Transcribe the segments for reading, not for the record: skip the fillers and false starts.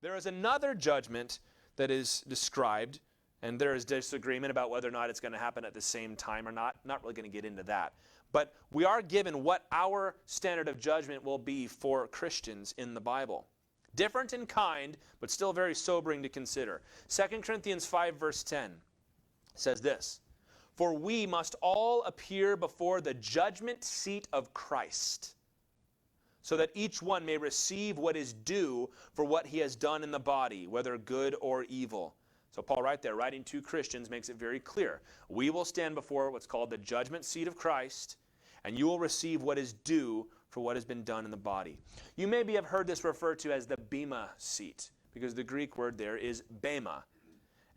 There is another judgment that is described, and there is disagreement about whether or not it's going to happen at the same time or not. Not really going to get into that. But we are given what our standard of judgment will be for Christians in the Bible. Different in kind, but still very sobering to consider. 2 Corinthians 5 verse 10 says this, "For we must all appear before the judgment seat of Christ, so that each one may receive what is due for what he has done in the body, whether good or evil." So Paul right there, writing to Christians, makes it very clear. We will stand before what's called the judgment seat of Christ, and you will receive what is due for what has been done in the body. You maybe have heard this referred to as the bema seat, because the Greek word there is bema.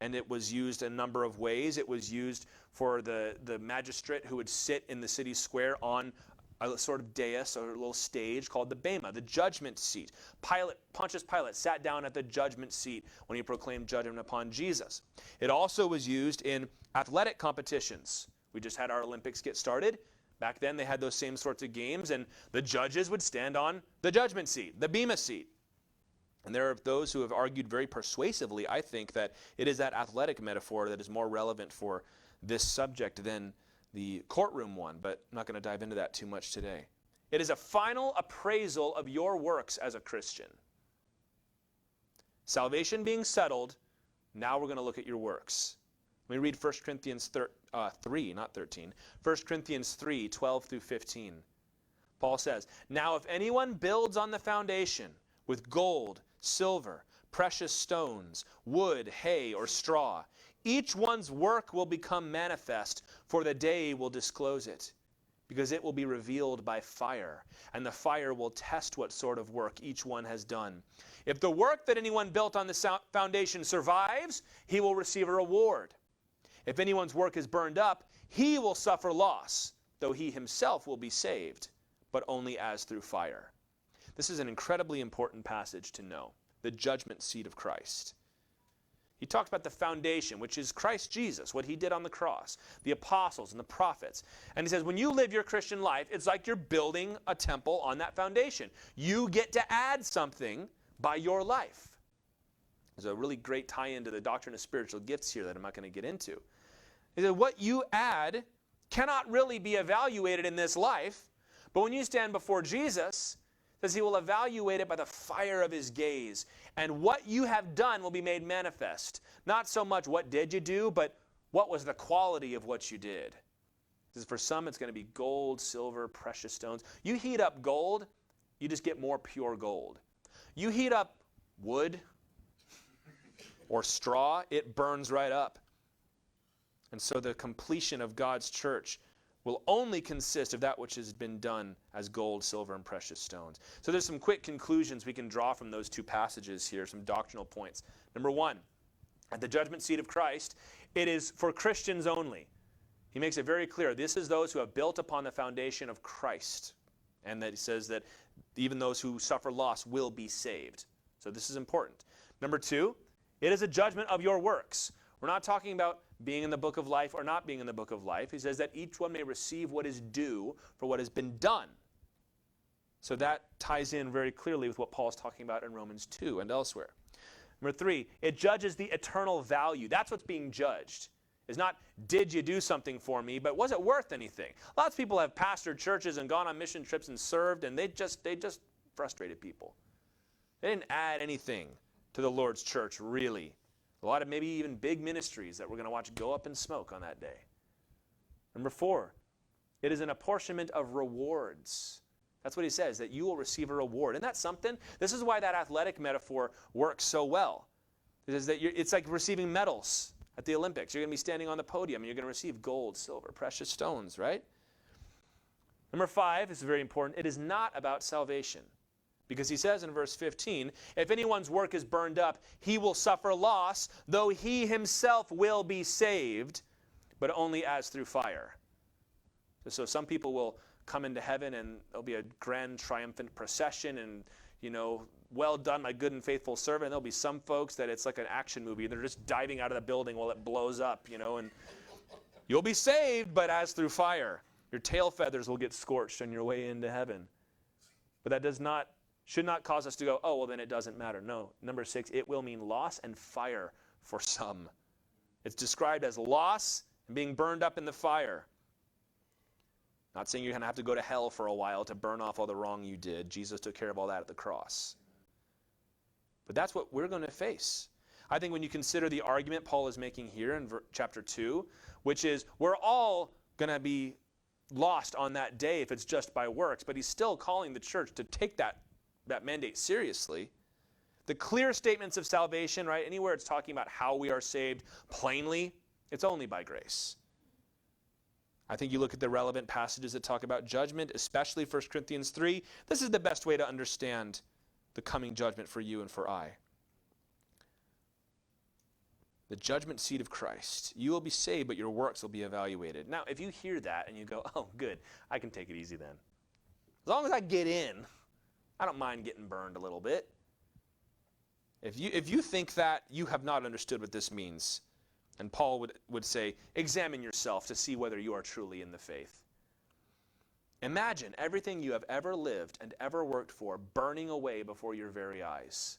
And it was used a number of ways. It was used for the magistrate who would sit in the city square on a sort of dais or a little stage called the bema, the judgment seat. Pontius Pilate sat down at the judgment seat when he proclaimed judgment upon Jesus. It also was used in athletic competitions. We just had our Olympics get started. Back then they had those same sorts of games, and the judges would stand on the judgment seat, the bema seat. And there are those who have argued very persuasively, I think, that it is that athletic metaphor that is more relevant for this subject than the courtroom one, but I'm not going to dive into that too much today. It is a final appraisal of your works as a Christian. Salvation being settled, now we're going to look at your works. Let me read 1 Corinthians 3, not 13. 1 Corinthians 3, 12 through 15. Paul says, "Now if anyone builds on the foundation with gold, silver, precious stones, wood, hay, or straw, each one's work will become manifest, for the day will disclose it, because it will be revealed by fire, and the fire will test what sort of work each one has done. If the work that anyone built on the foundation survives, he will receive a reward. If anyone's work is burned up, he will suffer loss, though he himself will be saved, but only as through fire." This is an incredibly important passage to know, the judgment seat of Christ. He talks about the foundation, which is Christ Jesus, what he did on the cross, the apostles and the prophets. And he says, when you live your Christian life, it's like you're building a temple on that foundation. You get to add something by your life. There's a really great tie-in to the doctrine of spiritual gifts here that I'm not going to get into. He said, what you add cannot really be evaluated in this life, but when you stand before Jesus, says he will evaluate it by the fire of his gaze. And what you have done will be made manifest. Not so much what did you do, but what was the quality of what you did. Because for some, it's going to be gold, silver, precious stones. You heat up gold, you just get more pure gold. You heat up wood or straw, it burns right up. And so the completion of God's church will only consist of that which has been done as gold, silver, and precious stones. So there's some quick conclusions we can draw from those two passages here, some doctrinal points. Number one, at the judgment seat of Christ, it is for Christians only. He makes it very clear, this is those who have built upon the foundation of Christ. And that he says that even those who suffer loss will be saved. So this is important. Number two, it is a judgment of your works. We're not talking about being in the book of life or not being in the book of life. He says that each one may receive what is due for what has been done. So that ties in very clearly with what Paul is talking about in Romans 2 and elsewhere. Number three, it judges the eternal value. That's what's being judged. It's not, did you do something for me, but was it worth anything? Lots of people have pastored churches and gone on mission trips and served, and they just frustrated people. They didn't add anything to the Lord's church, really. A lot of maybe even big ministries that we're going to watch go up in smoke on that day. Number four, it is an apportionment of rewards. That's what he says, that you will receive a reward. Isn't that something? This is why that athletic metaphor works so well. It is that it's like receiving medals at the Olympics. You're going to be standing on the podium and you're going to receive gold, silver, precious stones, right? Number five, this is very important, it is not about salvation. Because he says in verse 15, if anyone's work is burned up, he will suffer loss, though he himself will be saved, but only as through fire. So some people will come into heaven and there'll be a grand triumphant procession and, well done, my good and faithful servant. And there'll be some folks that it's like an action movie. They're just diving out of the building while it blows up, and you'll be saved, but as through fire. Your tail feathers will get scorched on your way into heaven. But that does not should not cause us to go, oh, well, then it doesn't matter. No. Number 6, it will mean loss and fire for some. It's described as loss and being burned up in the fire. Not saying you're going to have to go to hell for a while to burn off all the wrong you did. Jesus took care of all that at the cross. But that's what we're going to face. I think when you consider the argument Paul is making here in chapter 2, which is we're all going to be lost on that day if it's just by works, but he's still calling the church to take that mandate seriously. The clear statements of salvation, right? Anywhere it's talking about how we are saved plainly, it's only by grace. I think you look at the relevant passages that talk about judgment, especially 1 Corinthians 3. This is the best way to understand the coming judgment for you and for I. The judgment seat of Christ. You will be saved, but your works will be evaluated. Now, if you hear that and you go, oh, good, I can take it easy then. As long as I get in, I don't mind getting burned a little bit. If you think that, you have not understood what this means. And Paul would say, examine yourself to see whether you are truly in the faith. Imagine everything you have ever lived and ever worked for burning away before your very eyes,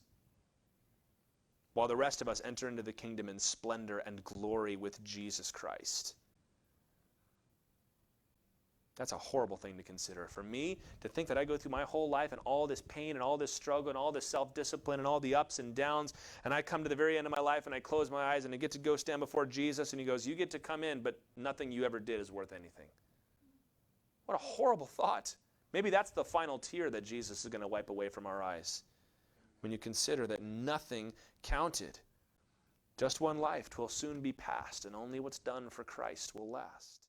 while the rest of us enter into the kingdom in splendor and glory with Jesus Christ. That's a horrible thing to consider. For me, to think that I go through my whole life and all this pain and all this struggle and all this self-discipline and all the ups and downs, and I come to the very end of my life and I close my eyes and I get to go stand before Jesus and he goes, you get to come in, but nothing you ever did is worth anything. What a horrible thought. Maybe that's the final tear that Jesus is going to wipe away from our eyes. When you consider that nothing counted. Just one life, 'twill soon be past, and only what's done for Christ will last.